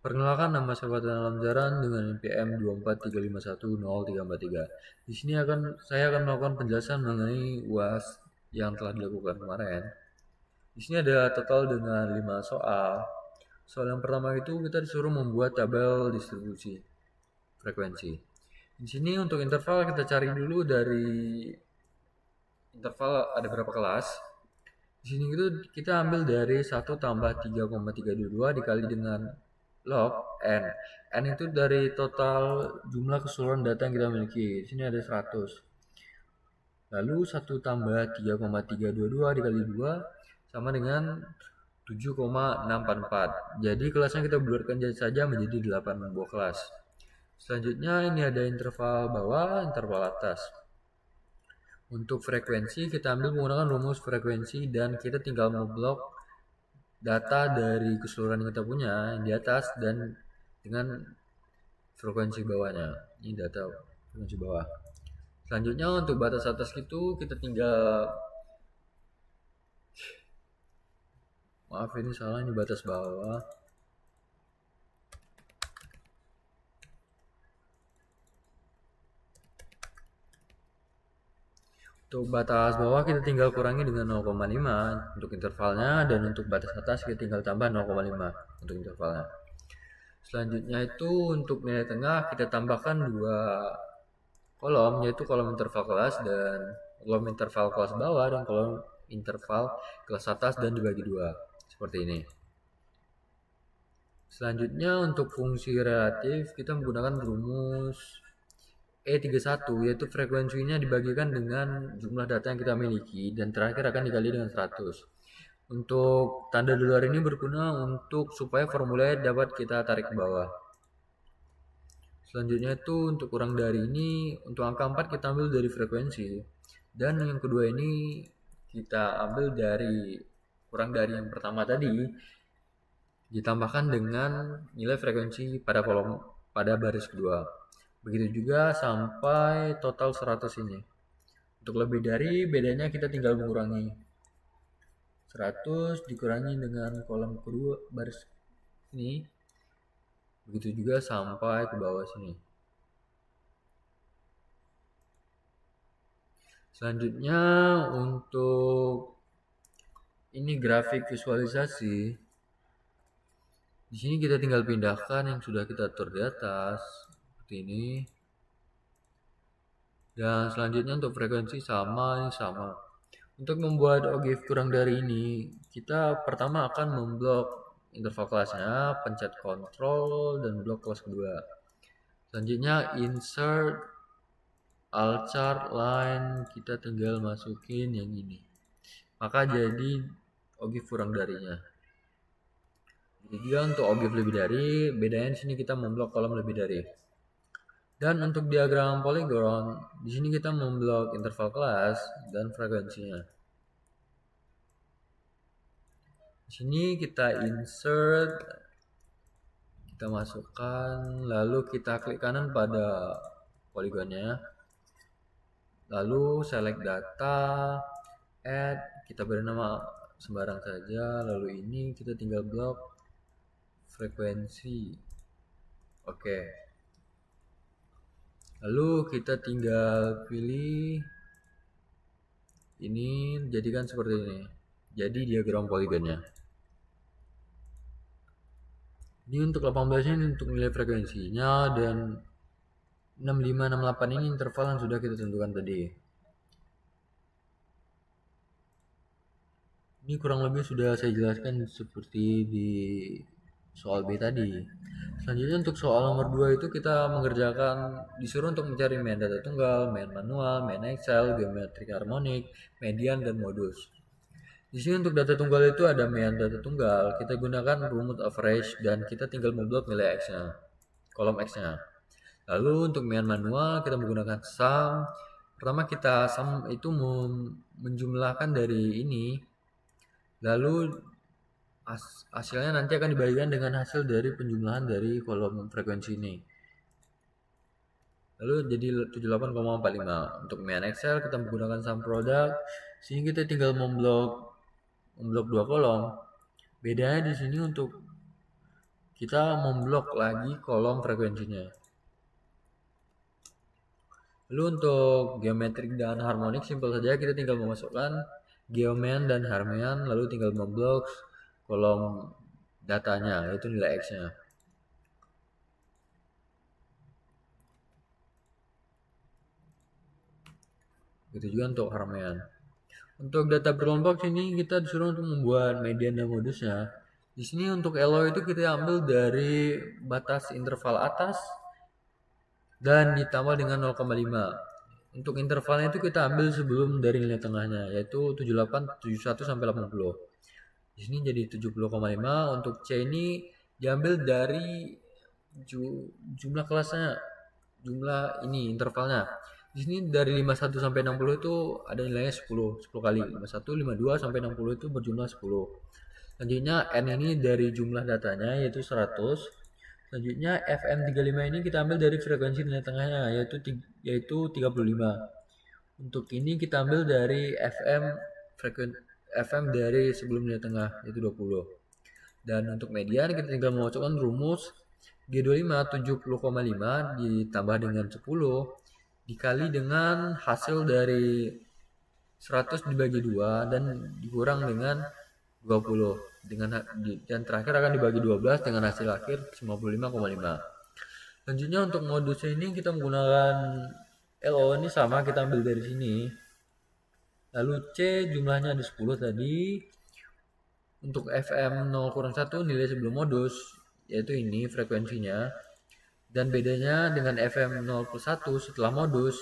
Perkenalkan, nama saya Fatan Alamjaran dengan NPM 243510343. Di sini saya akan melakukan penjelasan mengenai UAS yang telah dilakukan kemarin. Di sini ada total dengan 5 soal. Soal yang pertama itu kita disuruh membuat tabel distribusi frekuensi. Di sini untuk interval kita cari dulu dari interval ada berapa kelas. Di sini itu kita ambil dari 1 tambah 3,322 dikali dengan log n. N itu dari total jumlah keseluruhan data yang kita miliki. Di sini ada 100. Lalu 1 tambah 3,322 dikali 2 sama dengan 7,644. Jadi kelasnya kita bulatkan saja menjadi 8 buah kelas. Selanjutnya ini ada interval bawah, interval atas. Untuk frekuensi kita ambil menggunakan rumus frekuensi dan kita tinggal memblok data dari keseluruhan yang kita punya di atas dan dengan frekuensi bawahnya. Ini data frekuensi bawah. Selanjutnya untuk batas atas itu kita tinggal, maaf ini salah, ini batas bawah. Untuk batas bawah kita tinggal kurangi dengan 0,5 untuk intervalnya, dan untuk batas atas kita tinggal tambah 0,5 untuk intervalnya. Selanjutnya itu untuk nilai tengah kita tambahkan 2 kolom, yaitu kolom interval kelas dan kolom interval kelas bawah dan kolom interval kelas atas, dan dibagi 2 seperti ini. Selanjutnya untuk fungsi relatif kita menggunakan rumus E31, yaitu frekuensinya dibagikan dengan jumlah data yang kita miliki dan terakhir akan dikali dengan 100. Untuk tanda di luar ini berguna untuk supaya formula dapat kita tarik ke bawah. Selanjutnya itu untuk kurang dari ini, untuk angka 4 kita ambil dari frekuensi, dan yang kedua ini kita ambil dari kurang dari yang pertama tadi ditambahkan dengan nilai frekuensi pada baris kedua. Begitu juga sampai total 100 ini. Untuk lebih dari, bedanya kita tinggal mengurangi 100 dikurangi dengan kolom kedua baris ini. Begitu juga sampai ke bawah sini. Selanjutnya untuk ini grafik visualisasi. Di sini kita tinggal pindahkan yang sudah kita atur di atas seperti ini. Dan selanjutnya untuk frekuensi sama. Untuk membuat OGF kurang dari ini, kita pertama akan memblok interval kelasnya, pencet Ctrl dan blok kelas kedua. Selanjutnya insert all chart line, kita tinggal masukin yang ini. Maka jadi OGF kurang darinya. Jadi untuk OGF lebih dari, bedanya di sini kita memblok kolom lebih dari. Dan untuk diagram poligon, di sini kita memblok interval kelas dan frekuensinya. Di sini kita insert, kita masukkan, lalu kita klik kanan pada poligonnya, lalu select data, add, kita beri nama sembarang saja, lalu ini kita tinggal blok frekuensi. Oke. Lalu kita tinggal pilih ini, jadikan seperti ini. Jadi diagram poligonnya. Ini untuk 18 ini untuk nilai frekuensinya, dan 6568 ini interval yang sudah kita tentukan tadi. Ini kurang lebih sudah saya jelaskan seperti di soal B tadi. Selanjutnya untuk soal nomor 2 itu kita mengerjakan, disuruh untuk mencari main data tunggal, main manual, main Excel, geometrik harmonik, median, dan modus. Di sini untuk data tunggal itu ada main data tunggal, kita gunakan rumus average dan kita tinggal memblok nilai X-nya, kolom X-nya. Lalu untuk main manual kita menggunakan sum. Pertama kita sum itu menjumlahkan dari ini, lalu hasilnya nanti akan dibagikan dengan hasil dari penjumlahan dari kolom frekuensi ini. Lalu jadi 78,45. Untuk main Excel kita menggunakan sum product. Sini kita tinggal memblok 2 kolom. Bedanya di sini untuk kita memblok lagi kolom frekuensinya. Lalu untuk geometrik dan harmonik simpel saja, kita tinggal memasukkan geomen dan harmonian, lalu tinggal memblok kolom datanya, yaitu nilai X-nya. Begitu juga untuk harmonian. Untuk data berkelompok sini kita disuruh untuk membuat median dan modusnya. Di sini untuk elo itu kita ambil dari batas interval atas dan ditambah dengan 0,5. Untuk intervalnya itu kita ambil sebelum dari nilai tengahnya, yaitu 78, 71 sampai 80. Di sini jadi 70,5. Untuk C ini diambil dari jumlah kelasnya, jumlah ini intervalnya. Di sini dari 51 sampai 60 itu ada nilainya 10 kali. 51, 52 sampai 60 itu berjumlah 10. Selanjutnya N ini dari jumlah datanya yaitu 100. Selanjutnya FM35 ini kita ambil dari frekuensi nilai tengahnya yaitu 35. Untuk ini kita ambil dari FM dari sebelum nilai tengah yaitu 20. Dan untuk median kita tinggal memasukkan rumus G25 70,5 ditambah dengan 10 dikali dengan hasil dari 100 dibagi 2 dan dikurang dengan 20 dan terakhir akan dibagi 12 dengan hasil akhir 95,5. Selanjutnya untuk modusnya ini kita menggunakan LO ini sama, kita ambil dari sini. Lalu C jumlahnya ada 10 tadi. Untuk FM 0-1 nilai sebelum modus yaitu ini frekuensinya. Dan bedanya dengan FM 0+1 setelah modus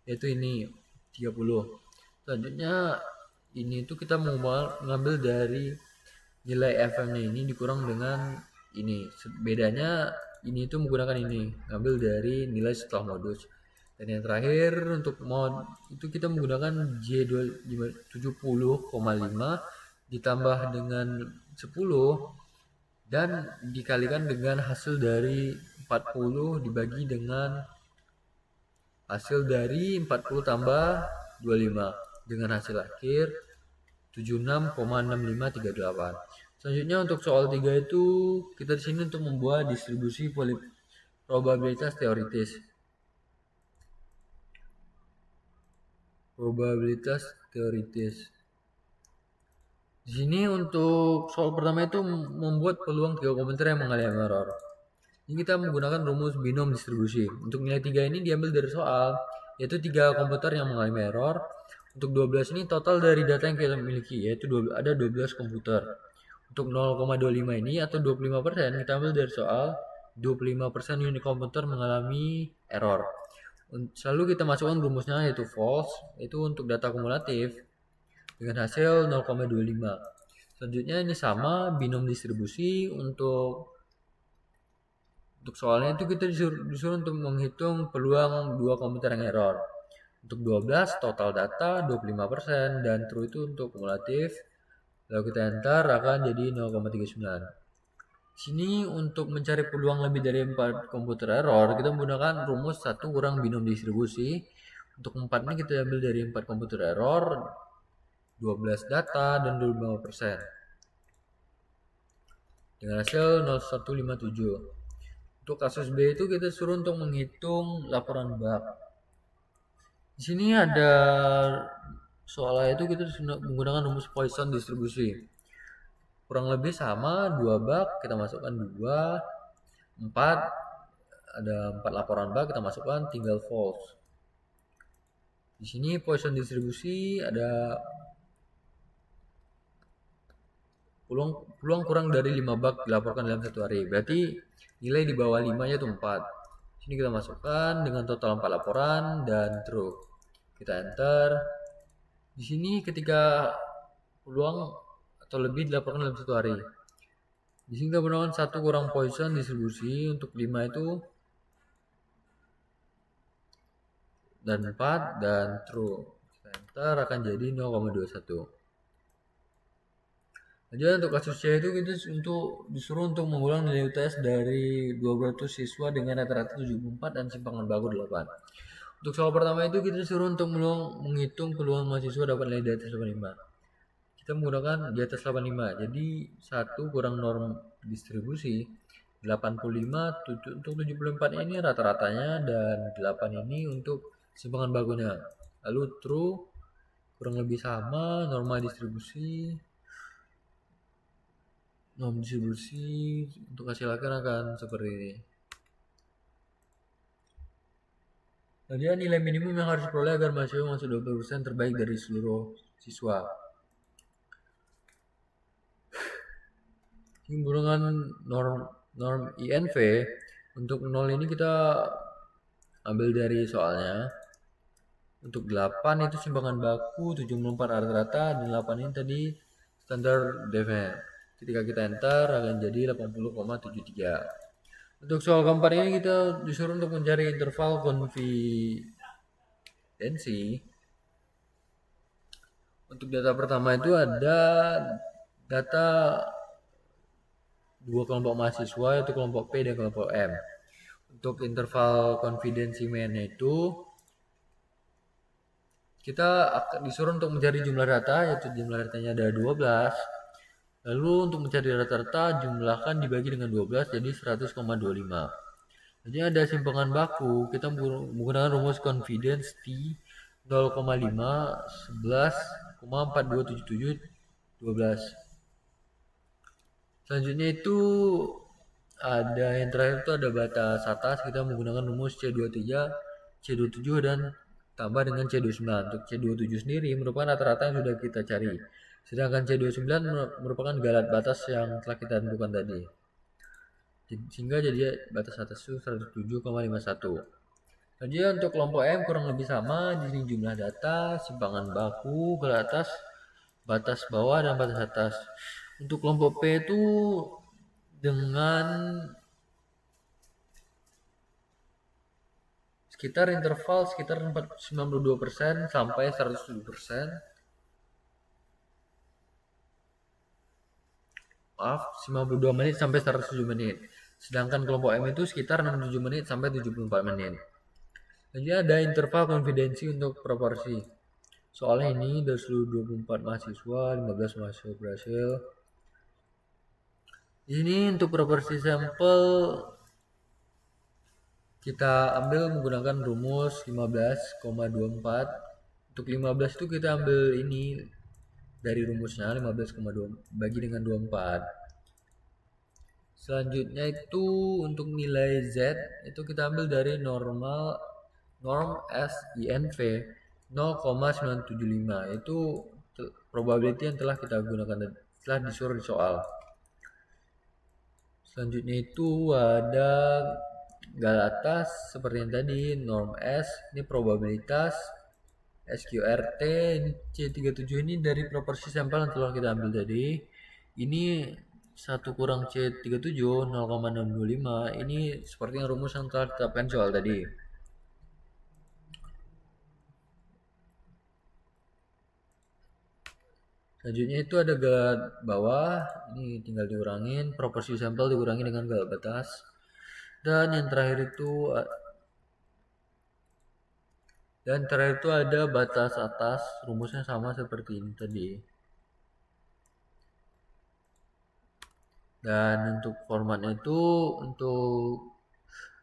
yaitu ini 30. Selanjutnya ini itu kita mau mengambil dari nilai FM-nya ini dikurang dengan ini. Bedanya ini itu menggunakan ini, ngambil dari nilai setelah modus. Dan yang terakhir untuk mod itu kita menggunakan J70,5 ditambah dengan 10 dan dikalikan dengan hasil dari 40 dibagi dengan hasil dari 40 tambah 25 dengan hasil akhir 76,6538. Selanjutnya untuk soal 3 itu kita di sini untuk membuat distribusi probabilitas teoritis. Di sini untuk soal pertama itu membuat peluang 3 komputer yang mengalami error. Ini kita menggunakan rumus binom distribusi. Untuk nilai 3 ini diambil dari soal, yaitu 3 komputer yang mengalami error. Untuk 12 ini total dari data yang kita miliki, yaitu ada 12 komputer. Untuk 0,25 ini atau 25% kita ambil dari soal 25% unit komputer mengalami error. Selalu kita masukkan rumusnya yaitu false, itu untuk data kumulatif dengan hasil 0,25. Selanjutnya ini sama binom distribusi. Untuk soalnya itu kita disuruh untuk menghitung peluang 2 komputer yang error. Untuk 12 total data 25% dan true itu untuk kumulatif. Lalu kita enter akan jadi 0,39. Sini untuk mencari peluang lebih dari 4 komputer error kita menggunakan rumus 1 kurang binom distribusi. Untuk 4 ini kita ambil dari 4 komputer error, 12 data dan 25% dengan hasil 0157. Untuk kasus B itu kita suruh untuk menghitung laporan bug. Di sini ada soalnya itu kita menggunakan rumus Poisson distribusi. Kurang lebih sama 2 bug kita masukkan 2, 4 ada 4 laporan bug kita masukkan tinggal false. Di sini Poisson distribusi ada peluang kurang dari 5 bug dilaporkan dalam 1 hari. Berarti nilai di bawah 5 yaitu 4. Sini kita masukkan dengan total 4 laporan dan true. Kita enter. Di sini ketika peluang atau lebih dilaporkan dalam 1 hari. Di sini kita menggunakan 1 kurang Poisson distribusi untuk 5 itu dan 4 dan true. Kita enter akan jadi 0,21. Jadi untuk kasus C itu kita disuruh untuk mengulang nilai UTS dari 200 siswa dengan rata-rata 74 dan simpangan baku 8. Untuk soal pertama itu kita disuruh untuk menghitung peluang mahasiswa dapat nilai di atas 85. kita menggunakan di atas 85. Jadi 1 kurang norm distribusi 85 untuk 74 ini rata-ratanya, dan 8 ini untuk simpangan bakunya. Lalu true kurang lebih sama, norma distribusi untuk hasil akhir akan seperti ini. Kemudian nilai minimum yang harus diperoleh agar mahasiswa masuk 20% terbaik dari seluruh siswa. Menggunakan norm INV untuk 0 ini kita ambil dari soalnya. Untuk 8 itu simpangan baku 74 rata-rata, dan 8 ini tadi standar deviation. Ketika kita enter akan jadi 80,73. Untuk soal keempat ini kita disuruh untuk mencari interval konfidensi. Untuk data pertama itu ada data dua kelompok mahasiswa, yaitu kelompok P dan kelompok M. Untuk interval konfidensi mainnya itu kita akan disuruh untuk mencari jumlah data, yaitu jumlah datanya ada 12. Lalu untuk mencari rata-rata jumlahkan dibagi dengan 12 jadi 100,25. Jadi ada simpangan baku, kita menggunakan rumus confidence T 0,5 11,4277 12. Selanjutnya itu ada yang terakhir itu ada batas atas, kita menggunakan rumus C23, C27 dan tambah dengan C29. Untuk C27 sendiri merupakan rata-rata yang sudah kita cari, sedangkan C29 merupakan galat batas yang telah kita tentukan tadi, sehingga jadi batas atas itu 107,51. Jadi untuk kelompok M kurang lebih sama, di sini jumlah data, simpangan baku, galat atas, batas bawah dan batas atas. Untuk kelompok P itu dengan sekitar interval sekitar 92% sampai 107%. Maaf, 92 menit sampai 107 menit. Sedangkan kelompok M itu sekitar 67 menit sampai 74 menit. Jadi ada interval konfidensi untuk proporsi. Soalnya ini dari seluruh 24 mahasiswa, 15 mahasiswa berhasil. Ini untuk proporsi sampel kita ambil menggunakan rumus 15,24. Untuk 15 itu kita ambil ini dari rumusnya 15,2 bagi dengan 24. Selanjutnya itu untuk nilai Z itu kita ambil dari norm SINV 0,975, itu probability yang telah kita gunakan setelah disuruh di soal. Selanjutnya itu ada galat atas seperti yang tadi, norm S ini probabilitas, SQRT ini C37 ini dari proporsi sampel yang telah kita ambil tadi. Ini 1 kurang C37 0,625, ini seperti yang rumus yang telah ditetapkan soal tadi. Selanjutnya itu ada galat bawah, ini tinggal dikurangin, proporsi sampel dikurangi dengan galat batas. Dan yang terakhir itu ada batas atas, rumusnya sama seperti ini tadi. Dan untuk formatnya itu untuk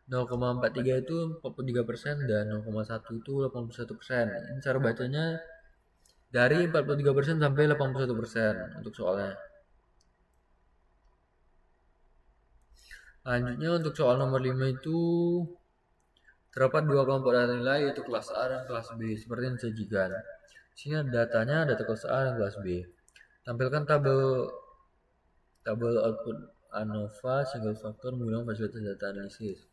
0,43 itu 43% dan 0,1 itu 81%. Ini cara bacanya dari 43% sampai 81% untuk soalnya. Lanjutnya untuk soal nomor 5 itu terdapat dua kelompok data nilai, yaitu kelas A dan kelas B seperti yang disajikan. Sini datanya data kelas A dan kelas B. Tampilkan tabel output ANOVA single factor menggunakan fasilitas data analisis.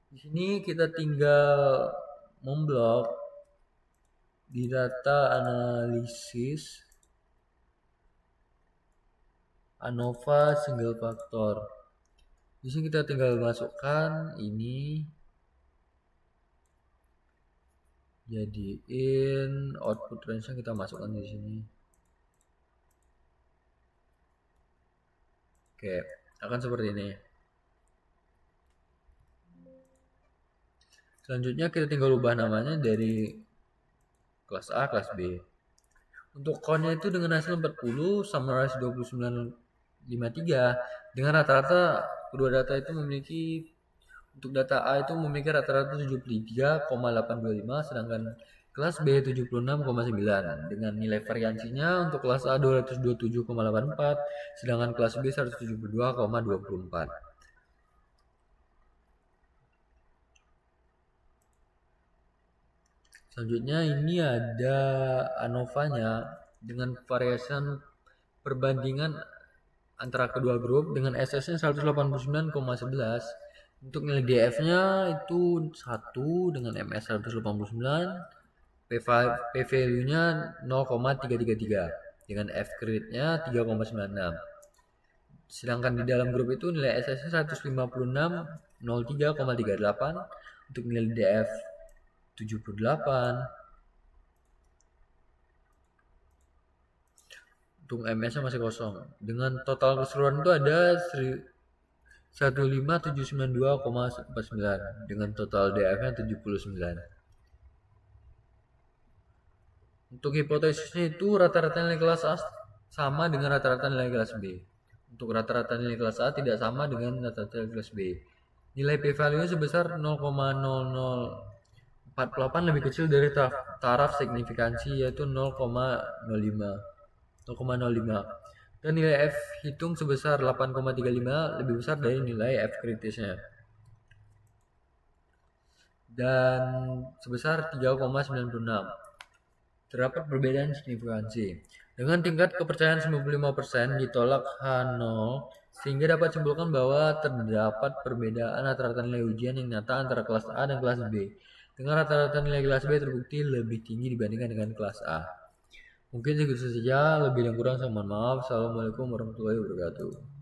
Di sini kita tinggal memblok di data analisis ANOVA single factor. Di sini kita tinggal masukkan ini, jadiin output range-nya kita masukkan di sini. Oke, akan seperti ini. Selanjutnya kita tinggal ubah namanya dari kelas A kelas B. Untuk count-nya itu dengan hasil 40, summarize 29,53. Dengan rata-rata kedua data itu memiliki, untuk data A itu memiliki rata-rata 73,825, sedangkan kelas B 76,9. Dengan nilai variansinya untuk kelas A 227,84, sedangkan kelas B 172,24. Selanjutnya ini ada ANOVA-nya dengan variation perbandingan antara kedua grup dengan SS-nya 189,11. Untuk nilai DF-nya itu 1 dengan MS 189, P-value-nya 0,333 dengan F grade-nya 3,96. Sedangkan di dalam grup itu nilai SS-nya 156, 03,38, untuk nilai DF 78, untuk MS-nya masih kosong. Dengan total keseluruhan itu ada 15792,49 dengan total DF-nya 79. Untuk hipotesisnya itu rata-rata nilai kelas A sama dengan rata-rata nilai kelas B. Untuk rata-rata nilai kelas A tidak sama dengan rata-rata nilai kelas B. Nilai p-value-nya sebesar 0,0048 lebih kecil dari taraf signifikansi yaitu 0,05. Dan nilai F hitung sebesar 8,35 lebih besar dari nilai F kritisnya. Dan sebesar 3,96. Terdapat perbedaan signifikansi. Dengan tingkat kepercayaan 95% ditolak H0, sehingga dapat simpulkan bahwa terdapat perbedaan rata-rata nilai ujian yang nyata antara kelas A dan kelas B. Dengan rata-rata nilai kelas B terbukti lebih tinggi dibandingkan dengan kelas A. Mungkin segitu saja, lebih dan kurang saya mohon maaf. Assalamualaikum warahmatullahi wabarakatuh.